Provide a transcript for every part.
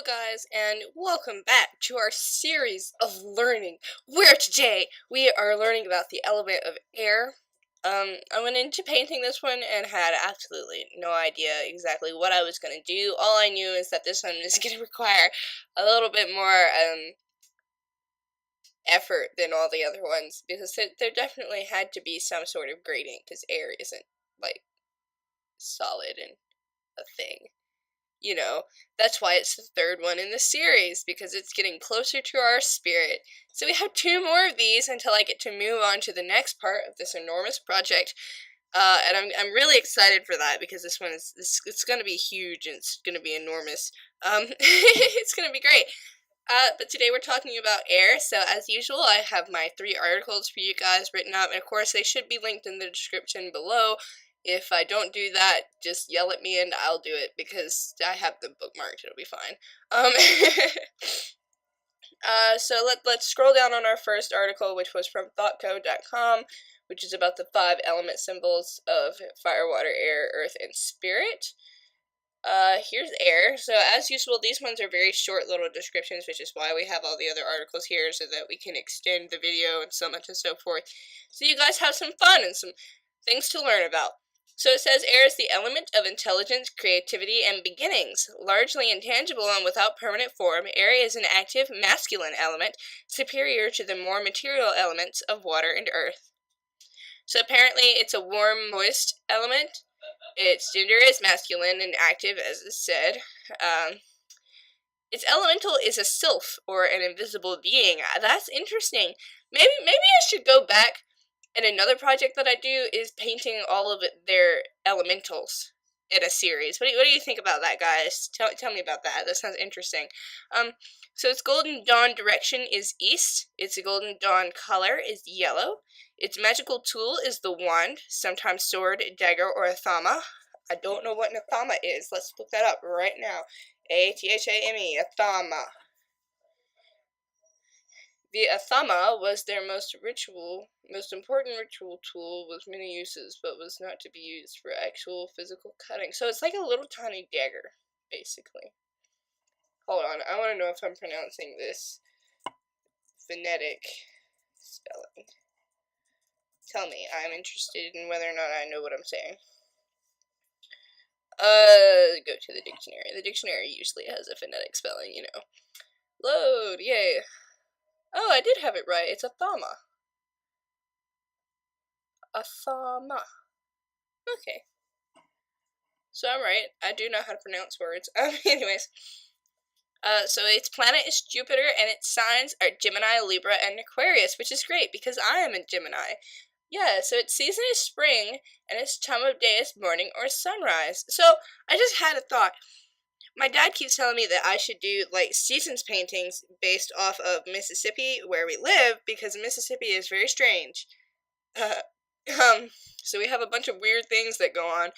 guys, and welcome back to our series of learning, where today we are learning about the element of air. I went into painting this one and had absolutely no idea exactly what I was going to do. All I knew is that this one is going to require a little bit more, effort than all the other ones, because there definitely had to be some sort of grading, because air isn't, like, solid and a thing. You know, that's why it's the third one in the series, because it's getting closer to our spirit. So we have two more of these until I get to move on to the next part of this enormous project. And I'm really excited for that, because this one it's going to be huge and it's going to be enormous. It's going to be great. But today we're talking about air, so as usual I have my 3 articles for you guys written up, and of course they should be linked in the description below. If I don't do that, just yell at me and I'll do it, because I have them bookmarked. It'll be fine. So let's scroll down on our first article, which was from thoughtco.com, which is about the 5 element symbols of fire, water, air, earth, and spirit. Here's air. So as usual, these ones are very short little descriptions, which is why we have all the other articles here, so that we can extend the video and so much and so forth. So you guys have some fun and some things to learn about. So it says air is the element of intelligence, creativity, and beginnings. Largely intangible and without permanent form, air is an active, masculine element, superior to the more material elements of water and earth. So apparently it's a warm, moist element. Its gender is masculine and active, as is said. Its elemental is a sylph, or an invisible being. That's interesting. Maybe I should go back. And another project that I do is painting all of their elementals in a series. What do you think about that, guys? Tell me about that. That sounds interesting. So its golden dawn direction is east. Its golden dawn color is yellow. Its magical tool is the wand, sometimes sword, dagger, or a thama. I don't know what an athama is. Let's look that up right now. A-T-H-A-M-E, athama. The athama was their most important ritual tool with many uses, but was not to be used for actual physical cutting. So it's like a little tiny dagger, basically. Hold on, I want to know if I'm pronouncing this phonetic spelling. Tell me, I'm interested in whether or not I know what I'm saying. Go to the dictionary. The dictionary usually has a phonetic spelling, you know. Load, yay. Oh, I did have it right. It's athama. Athama. Okay. So I'm right. I do know how to pronounce words. Anyways. So its planet is Jupiter, and its signs are Gemini, Libra, and Aquarius, which is great, because I am a Gemini. Yeah, so its season is spring, and its time of day is morning or sunrise. So, I just had a thought. My dad keeps telling me that I should do, like, seasons paintings based off of Mississippi, where we live, because Mississippi is very strange. So we have a bunch of weird things that go on,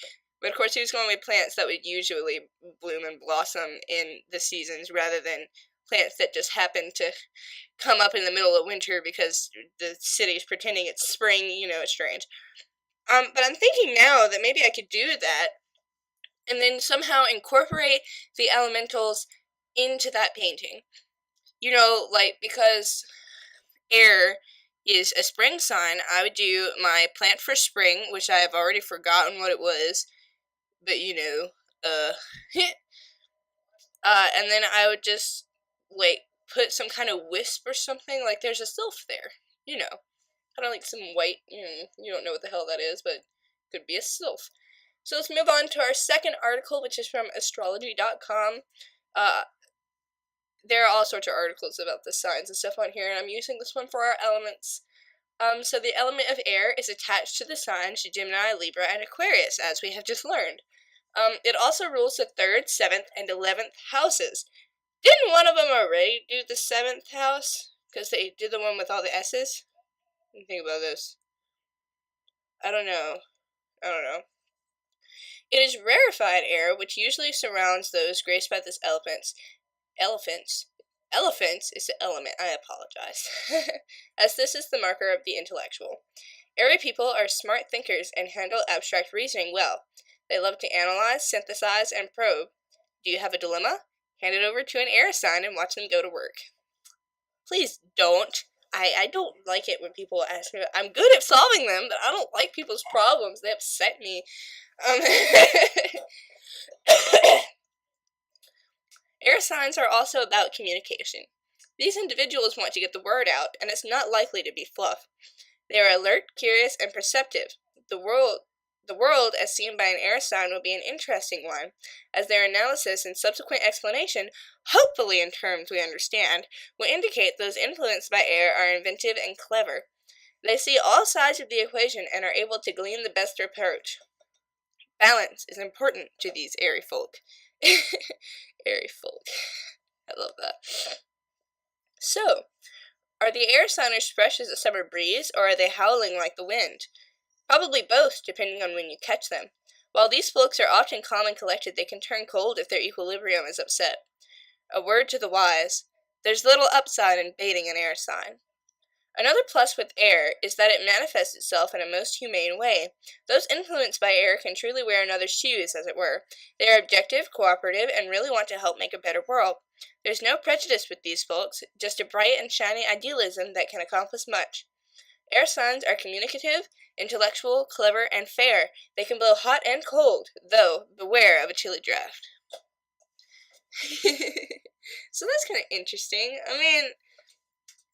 but of course he was going with plants that would usually bloom and blossom in the seasons, rather than plants that just happen to come up in the middle of winter because the city's pretending it's spring. You know, it's strange. But I'm thinking now that maybe I could do that, and then somehow incorporate the elementals into that painting. You know, like, because air is a spring sign, I would do my plant for spring, which I have already forgotten what it was, but you know, and then I would just, like, put some kind of wisp or something, like there's a sylph there, you know, kind of like some white, you don't know what the hell that is, but could be a sylph. So let's move on to our second article, which is from astrology.com. There are all sorts of articles about the signs and stuff on here, and I'm using this one for our elements. So the element of air is attached to the signs Gemini, Libra, and Aquarius, as we have just learned. It also rules the 3rd, 7th, and 11th houses. Didn't one of them already do the 7th house? Because they did the one with all the S's? What do you think about this? I don't know. It is rarefied air, which usually surrounds those graced by this elephants is the element, I apologize, as this is the marker of the intellectual. Airy people are smart thinkers and handle abstract reasoning well. They love to analyze, synthesize, and probe. Do you have a dilemma? hand it over to an air sign, and watch them go to work. Please don't. I don't like it when people ask me. I'm good at solving them, but I don't like people's problems. They upset me. Air signs are also about communication. These individuals want to get the word out, and it's not likely to be fluff. They are alert, curious, and perceptive. The world, as seen by an air sign, will be an interesting one, as their analysis and subsequent explanation, hopefully in terms we understand, will indicate those influenced by air are inventive and clever. They see all sides of the equation and are able to glean the best approach. Balance is important to these airy folk. Airy folk. I love that. So, are the air signers fresh as a summer breeze, or are they howling like the wind? Probably both, depending on when you catch them. While these folks are often calm and collected, they can turn cold if their equilibrium is upset. A word to the wise: there's little upside in baiting an air sign. Another plus with air is that it manifests itself in a most humane way. Those influenced by air can truly wear another's shoes, as it were. They are objective, cooperative, and really want to help make a better world. There's no prejudice with these folks, just a bright and shiny idealism that can accomplish much. Air signs are communicative, intellectual, clever, and fair. They can blow hot and cold, though beware of a chilly draft. So that's kind of interesting. I mean,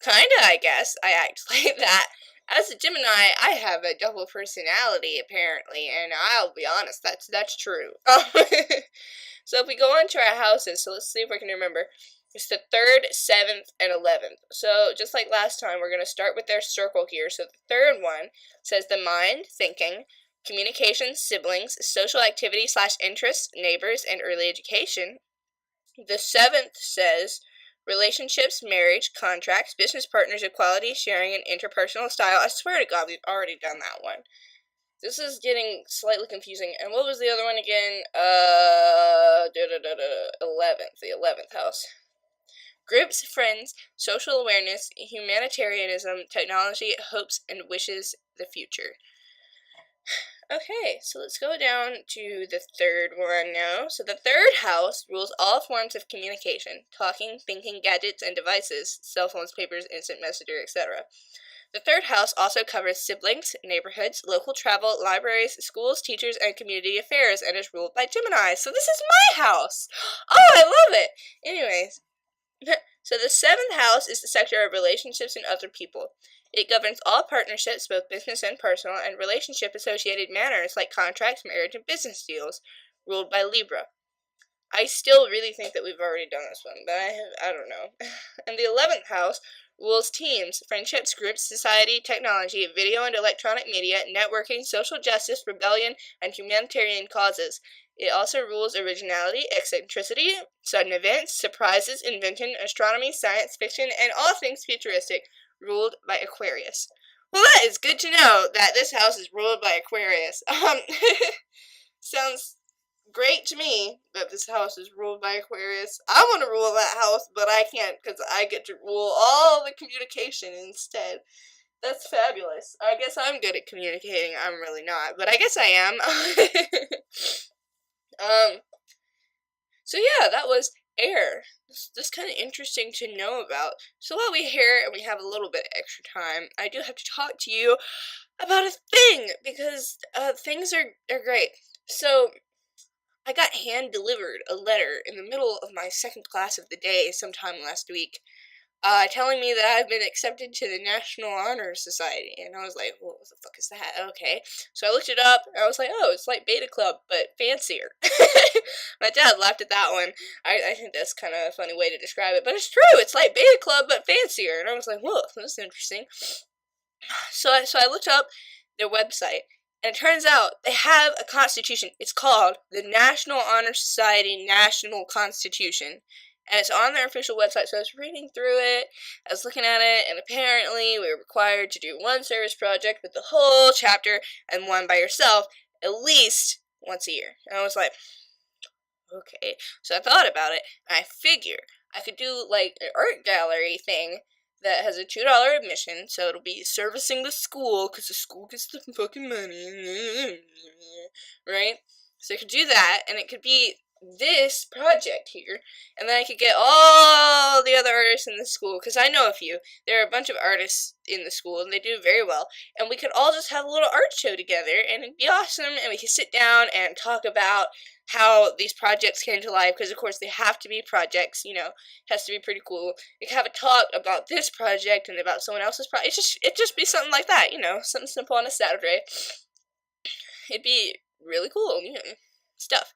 kinda, I guess. I act like that. As a Gemini, I have a double personality, apparently, and I'll be honest, that's true. So if we go on to our houses, so let's see if I can remember. It's the 3rd, 7th, and 11th. So just like last time, we're going to start with their circle here. So the third one says the mind, thinking, communication, siblings, social activity / interests, neighbors, and early education. The 7th says relationships, marriage, contracts, business partners, equality, sharing, and interpersonal style. I swear to God, we've already done that one. This is getting slightly confusing. And what was the other one again? 11th, the 11th house. Groups, friends, social awareness, humanitarianism, technology, hopes, and wishes the future. Okay, so let's go down to the third one now. So the third house rules all forms of communication: talking, thinking, gadgets, and devices, cell phones, papers, instant messenger, etc. The third house also covers siblings, neighborhoods, local travel, libraries, schools, teachers, and community affairs, and is ruled by Gemini. So this is my house! Oh, I love it! Anyways. So the 7th house is the sector of relationships and other people. It governs all partnerships, both business and personal, and relationship-associated matters like contracts, marriage, and business deals, ruled by Libra. I still really think that we've already done this one, but I don't know. And the 11th house rules teams, friendships, groups, society, technology, video and electronic media, networking, social justice, rebellion, and humanitarian causes. It also rules originality, eccentricity, sudden events, surprises, invention, astronomy, science fiction, and all things futuristic, ruled by Aquarius. Well, that is good to know that this house is ruled by Aquarius. Sounds great to me that this house is ruled by Aquarius. I want to rule that house, but I can't because I get to rule all the communication instead. That's fabulous. I guess I'm good at communicating. I'm really not, but I guess I am. So yeah, that was air. This kind of interesting to know about. So while we're here and we have a little bit of extra time, I do have to talk to you about a thing, because things are great. So I got hand-delivered a letter in the middle of my second class of the day sometime last week, telling me that I've been accepted to the National Honor Society. And I was like, well, what the fuck is that? Okay. So I looked it up, and I was like, oh, it's like Beta Club, but fancier. My dad laughed at that one. I think that's kind of a funny way to describe it, but it's true. It's like Beta Club, but fancier. And I was like, whoa, that's interesting. So I looked up their website, and it turns out they have a constitution. It's called the National Honor Society National Constitution. And it's on their official website, so I was reading through it, I was looking at it, and apparently we were required to do one service project with the whole chapter, and one by yourself, at least once a year. And I was like, okay. So I thought about it, and I figure I could do, like, an art gallery thing that has a $2 admission, so it'll be servicing the school, because the school gets the fucking money, right? So I could do that, and it could be this project here, and then I could get all the other artists in the school, because I know a few. There are a bunch of artists in the school, and they do very well, and we could all just have a little art show together, and it'd be awesome, and we could sit down and talk about how these projects came to life, because of course they have to be projects, you know, it has to be pretty cool. We could have a talk about this project and about someone else's project. It'd just be something like that, you know, something simple on a Saturday. It'd be really cool, you know, stuff.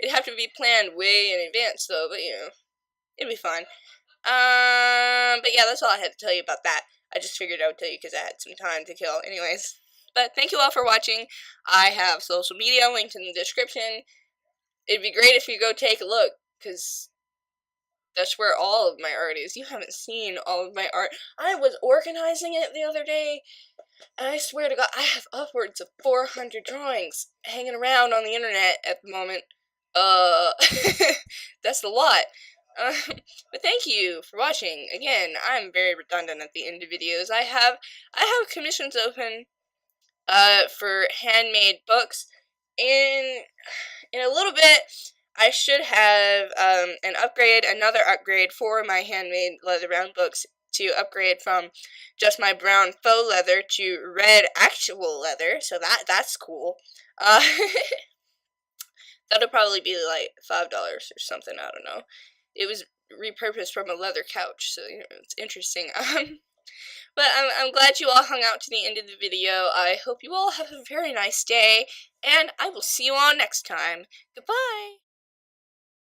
It'd have to be planned way in advance, though, but, you know, it'd be fun. But yeah, that's all I had to tell you about that. I just figured I would tell you because I had some time to kill anyways. But thank you all for watching. I have social media linked in the description. It'd be great if you go take a look, because that's where all of my art is. You haven't seen all of my art. I was organizing it the other day, and I swear to God, I have upwards of 400 drawings hanging around on the internet at the moment. That's a lot. But thank you for watching. Again, I'm very redundant at the end of videos. I have commissions open, for handmade books. In a little bit, I should have, another upgrade for my handmade leather-bound books, to upgrade from just my brown faux leather to red actual leather, so that's cool. That'll probably be like $5 or something, I don't know. It was repurposed from a leather couch, so, you know, it's interesting. But I'm glad you all hung out to the end of the video. I hope you all have a very nice day, and I will see you all next time. Goodbye!